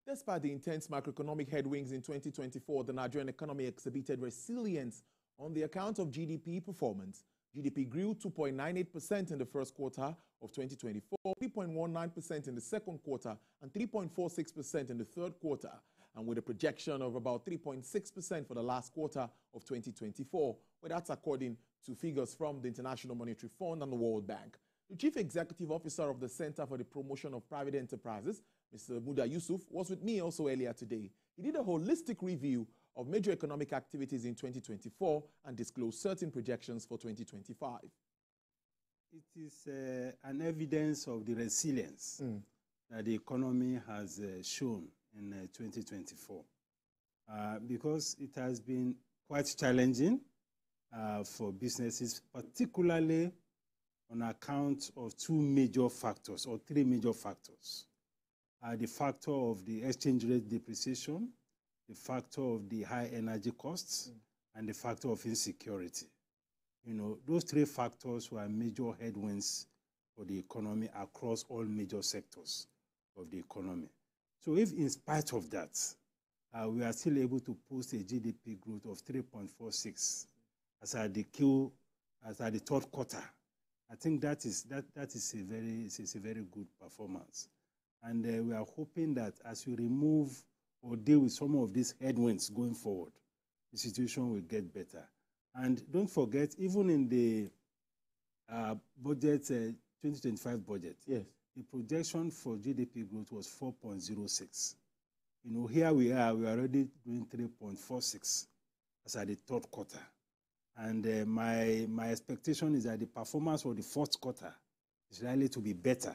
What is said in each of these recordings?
Despite the intense macroeconomic headwinds in 2024, the Nigerian economy exhibited resilience on the account of GDP performance. GDP grew 2.98% in the first quarter of 2024, 3.19% in the second quarter, and 3.46% in the third quarter, and with a projection of about 3.6% for the last quarter of 2024, well, that's according to figures from the International Monetary Fund and the World Bank. The Chief Executive Officer of the Center for the Promotion of Private Enterprises, Mr. Muda Yusuf, was with me also earlier today. He did a holistic review of major economic activities in 2024 and disclosed certain projections for 2025. It is an evidence of the resilience that the economy has shown in 2024 because it has been quite challenging for businesses, particularly on account of two major factors or three major factors. The factor of the exchange rate depreciation, the factor of the high energy costs, and the factor of insecurity. You know, those three factors were major headwinds for the economy across all major sectors of the economy. So if in spite of that, we are still able to post a GDP growth of 3.46 as at the third quarter, I think that is a very good performance. And we are hoping that as we remove or deal with some of these headwinds going forward, the situation will get better. And don't forget, even in the budget, 2025 budget, yes, the projection for GDP growth was 4.06. You know, here we are already doing 3.46 as at the third quarter. And my expectation is that the performance for the fourth quarter is likely to be better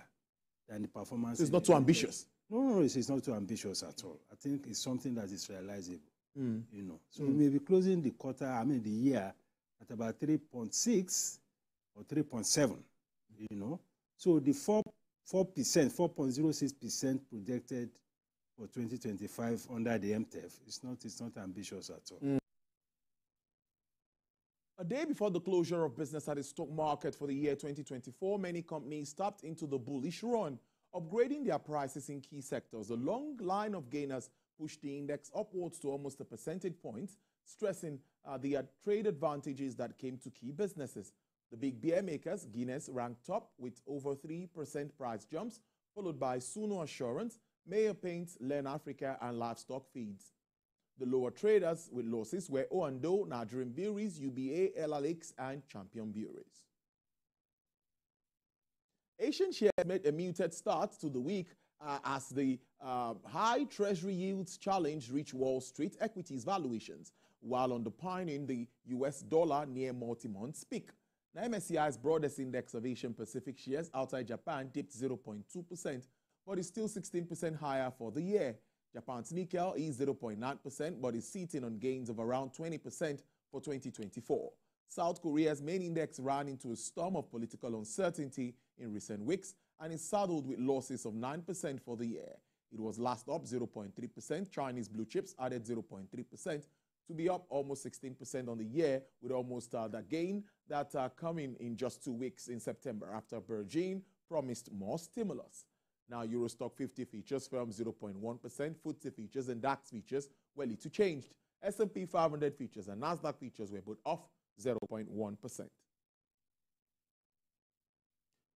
than the performance. It's not too ambitious. No, it's not too ambitious at all. I think it's something that is realizable. You know, so we may be closing the quarter, the year at about 3.6 or 3.7. You know, so the 4.06% projected for 2025 under the MTF it's not ambitious at all. A day before the closure of business at the stock market for the year 2024, many companies tapped into the bullish run, upgrading their prices in key sectors. A long line of gainers pushed the index upwards to almost a percentage point, stressing the trade advantages that came to key businesses. The big beer makers, Guinness, ranked top with over 3% price jumps, followed by Suno Assurance, Mayor Paints, Len Africa, and Livestock Feeds. The lower traders with losses were O&O, Nigerian Breweries, UBA, LLX, and Champion Breweries. Asian shares made a muted start to the week as the high treasury yields challenge reached Wall Street equities valuations, while underpinning the US dollar near multi-month peak. Now, MSCI's broadest index of Asian Pacific shares outside Japan dipped 0.2%, but is still 16% higher for the year. Japan's Nikkei is 0.9%, but is sitting on gains of around 20% for 2024. South Korea's main index ran into a storm of political uncertainty in recent weeks and is saddled with losses of 9% for the year. It was last up 0.3%. Chinese blue chips added 0.3% to be up almost 16% on the year, with almost that gain that coming in just 2 weeks in September after Beijing promised more stimulus. Now, Eurostock 50 features fell 0.1%, FTSE features and DAX features were little changed. S&P 500 features and Nasdaq features were both off 0.1%.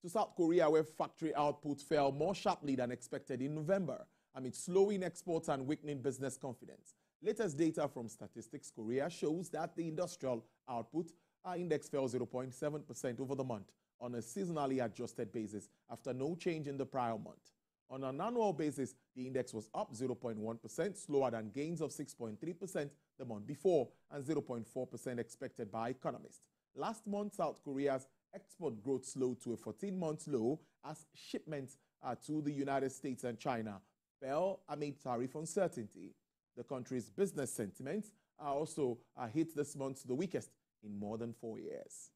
To South Korea, where factory output fell more sharply than expected in November amid slowing exports and weakening business confidence. Latest data from Statistics Korea shows that the industrial output index fell 0.7% over the month on a seasonally adjusted basis after no change in the prior month. On an annual basis, the index was up 0.1%, slower than gains of 6.3% the month before and 0.4% expected by economists. Last month, South Korea's export growth slowed to a 14-month low as shipments to the United States and China fell amid tariff uncertainty. The country's business sentiments also hit this month the weakest in more than 4 years.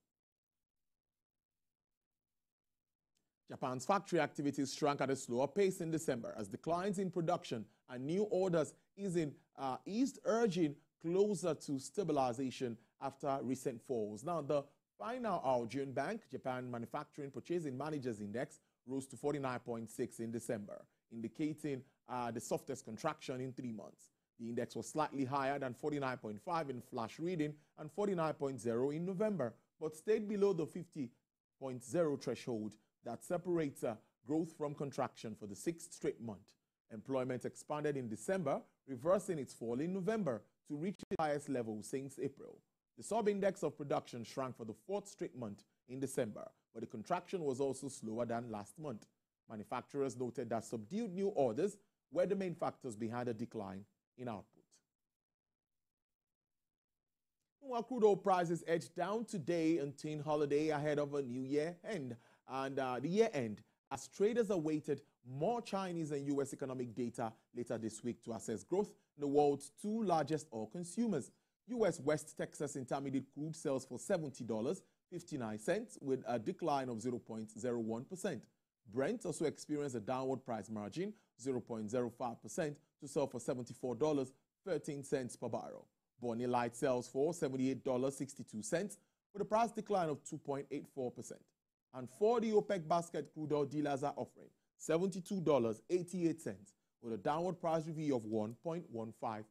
Japan's factory activities shrank at a slower pace in December as declines in production and new orders eased, urging closer to stabilization after recent falls. Now, the final June Bank, Japan Manufacturing Purchasing Managers Index, rose to 49.6 in December, indicating the softest contraction in 3 months. The index was slightly higher than 49.5 in flash reading and 49.0 in November, but stayed below the 50.0 threshold that separates growth from contraction for the 6th straight month. Employment expanded in December, reversing its fall in November to reach the highest level since April. The sub-index of production shrank for the 4th straight month in December, but the contraction was also slower than last month. Manufacturers noted that subdued new orders were the main factors behind a decline in output. While crude oil prices edged down today until holiday ahead of a new year end, and the year end, as traders awaited more Chinese and U.S. economic data later this week to assess growth in the world's 2 largest oil consumers. U.S. West Texas Intermediate crude sells for $70.59 with a decline of 0.01%. Brent also experienced a downward price margin, 0.05%, to sell for $74.13 per barrel. Bonnie Light sells for $78.62 with a price decline of 2.84%. And 40 OPEC basket crude oil dealers are offering $72.88 with a downward price review of 1.15%.